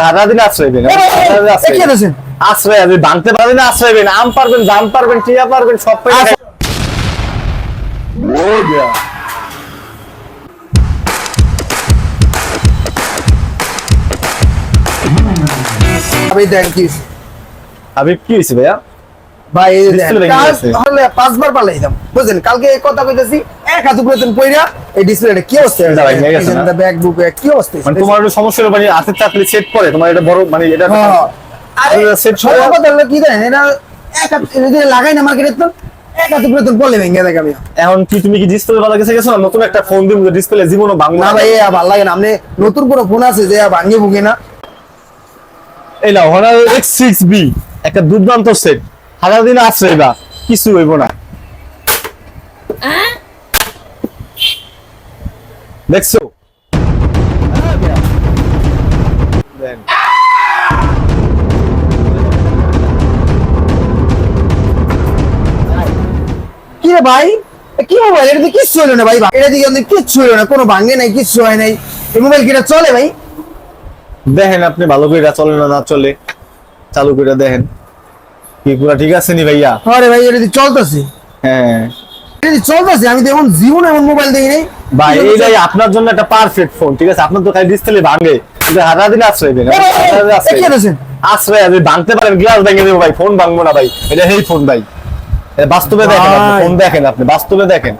হারা দিন আশ্রয় দেন, আশ্রয় আপনি ভাঙতে পারবেন, আশ্রয় দেন, আম পারবেন, জাম পারবেন, টিয়া পারবেন, সব পারবেন। আমি কি হয়েছে ভাইয়া? ভাই Display ভেঙে গেছে। তাহলে 5 বার পালাইতাম বুঝছেন, কালকে এই কথা কইতাছি এক হাত উপরে তুমি পয়রা এই ডিসপ্লেটা কি অবস্থা Display টা ভেঙে গেছে না? ব্যাকবুক কি অবস্থা মানে তোমার একটু সমস্যা হলো, মানে হাতের চাকরি সেট করে তোমার এটা বড়, মানে এটা আরে সেট সব করে। কথা হলো কি জানেন, এটা এক হাত যদি লাগাই না মার্কেটে তো এক হাত উপরে তুমি বলে ভেঙে দেখ আমি। এখন কি তুমি কি ডিসপ্লে বালা কাছে গেছো না? নতুন একটা ফোন দিব, ডিসপ্লে জীবনও ভাঙবে না না। ভাই ভালো লাগে না, আপনি নতুন কোনো ফোন আছে যে ভাঙে ভুগে না? এই নাও Honor X6B, একটা দুর্দান্ত সেট, হাজার দিন আশ্রয় বা কিছু হইব না। দেখছো? দেন। কি রে ভাই কি মোবাইল, এটা তো কিচ্ছু হলো না ভাই, এটা দিকে আমাদের কিচ্ছু হলো না, কোনো ভাঙে নাই, কিচ্ছু হয় নাই। এই মোবাইল কিটা চলে ভাই? দেখেন আপনি ভালো করে চলে না না চলে, চালু করে দেখেন কি পুরো ঠিক আছে নি ভাইয়া? আরে ভাই এটা চলতেছে, হ্যাঁ এটা চলতেছে, আমি তো এমন জীবন এমন মোবাইল দেখি নাই ভাই, এইটাই আপনার জন্য একটা পারফেক্ট ফোন, ঠিক আছে? আপনার তো খালি ডিসপ্লে ভাঙে, কিন্তু হারা দিন আশ্রয় দেন, আশ্রয় আপনি ভাঙতে পারেন, গ্লাস ভেঙে দেবো ভাই, ফোন ভাঙবো না ভাই, এটা এই ফোন ভাই। এটা বাস্তবে দেখেন, আপনি ফোন দেখেন, আপনি বাস্তবে দেখেন,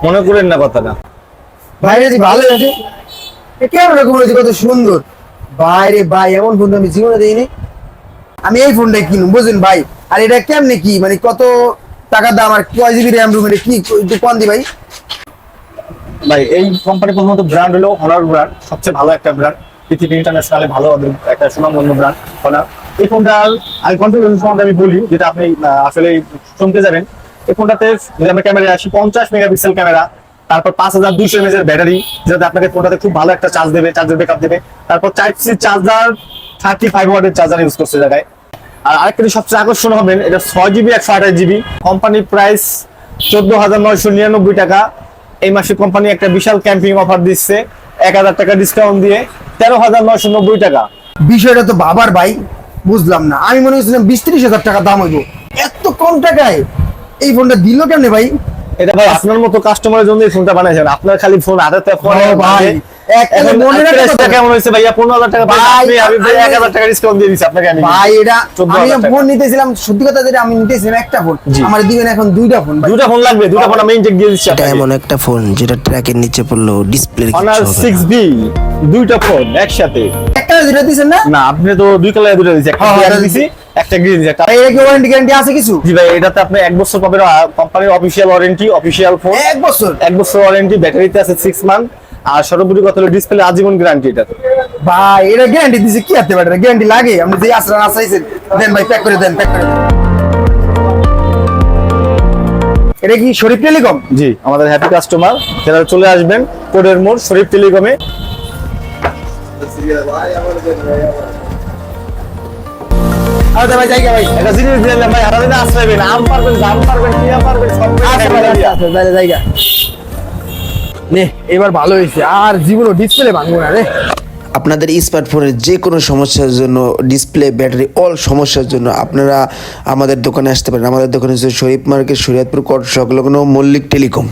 মনে করেন না কথাটা। ভাই এটা ভালো আছে, ক্যামেরা কোয়ালিটি কত সুন্দর ভাই রে ভাই, এমন ফোন আমি জীবনে দেখিনি। আমি এই ফোনটা কিনুম বুঝলেন ভাই। আর এটা কেমনে কি মানে কত টাকা দাম আর কয় জিবি র্যাম রুম, এটা কি একটু কম দি ভাই? ভাই এই কোম্পানি প্রথমত ব্র্যান্ড হলো Honor ব্র্যান্ড, সবচেয়ে ভালো একটা ব্র্যান্ড, পৃথিবী ইন্টারন্যাশনালে ভালো একটা সুনামধন্য ব্র্যান্ড Honor। এই ফোনটা আমি কনফিগারেশন সম্বন্ধে আমি বলি, যেটা আপনি আসলে শুনতে যাবেন। এই ফোনটাতে যদি আমরা ক্যামেরা আসি, 50 মেগাপিক্সেল ক্যামেরা, তারপর 5200 mAh এর ব্যাটারি, যেটা আপনাকে ফোনটাতে খুব ভালো একটা চার্জ দেবে, চার্জের ব্যাকআপ দেবে। তারপর টাইপ সি চার্জার, 35 ওয়াটের চার্জার ইউজ করছে জায়গায়। আর আরেকটা সবচেয়ে আকর্ষণ হবেন, এটা 6GB 128GB, কোম্পানি প্রাইস 14,999 টাকা। এই মাসে কোম্পানি একটা বিশাল ক্যাম্পিং অফার দিচ্ছে, 1000 টাকা ডিসকাউন্ট দিয়ে 13,990 টাকা। বিষয়টা তো বাবার ভাই, বুঝলাম না, আমি মনে করছিলাম 20-30 হাজার টাকা দাম হইব, এত কম টাকায় এই ফোনটা দিল কেমনে ভাই? এটা ভাই আপনার মতো কাস্টমারের জন্য এই ফোনটা বানাইছেন, আপনার খালি ফোন হাতে ফোন ভাই এখন মনে রাখা কেমন হয়েছে ভাইয়া? 15,000 টাকা ভাই, আমি 1000 টাকা ডিসকাউন্ট দিয়ে দিচ্ছি আপনাকে। আমি ভাই এটা আমি ফোন নিতেছিলাম, সত্যি কথা যেটা আমি নিতেছিলাম একটা ফোন, আমার দিবেন এখন দুইটা ফোন ভাই। দুইটা ফোন লাগবে, দুইটা ফোন আমি ইনজেক্ট দিয়ে দিচ্ছি এটা আপনাকে। এমন একটা ফোন যেটা ট্র্যাকের নিচে পড়লো ডিসপ্লে Honor 6B, দুইটা ফোন একসাথে। একটা দুইটা দিছেন না? না, আপনি তো দুই কালারে দুটো দিয়েছি, একটা ব্ল্যাক দিছি, একটা গ্রিন দিছি, একটা। ভাই এর কি ওয়ারেন্টি গ্যারান্টি আছে কিছু? জি ভাই, এটাতে আপনি 1 বছর পাবেন কোম্পানির অফিশিয়াল ওয়ারেন্টি, অফিশিয়াল ফোন 1 বছর 1 বছর ওয়ারেন্টি, ব্যাটারিতে আছে 6 মান্থ, আর সর্বোপরি কথা হলো ডিসপ্লে আজীবন গ্যারান্টি এটাতে। ভাই এটা গ্যারান্টি দিছে কি আছে ভাই? এটা গ্যারান্টি লাগে? আপনি যে আসরা আসাইছেন দেন ভাই, প্যাক করে দেন, প্যাক করে দেন। এটা কি শরীফ টেলিকম? জি, আমাদের হ্যাপি কাস্টমার যারা চলে আসবেন কোডের মোড় শরীফ টেলিকমে। আরে ভাই জায়গা ভাই, এটা জিনিস দিলাম ভাই, হারা দিন আশ্রয় দেন, আম পারবেন, জাম পারবেন, টিয়া পারবেন, সব আচ্ছা ভাই আচ্ছা জায়গা নে, এবার ভালো হয়েছে, আর জীবনে ডিসপ্লে ভাঙবো না রে। আপনাদের স্মার্টফোনের যে কোনো সমস্যার জন্য, ডিসপ্লে, ব্যাটারি, অল সমস্যার জন্য আপনারা আমাদের দোকানে আসতে পারেন। আমাদের দোকানে হচ্ছে শরীফ মার্কেট, শরীয়তপুর কোর্ট সংলগ্ন মল্লিক টেলিকম।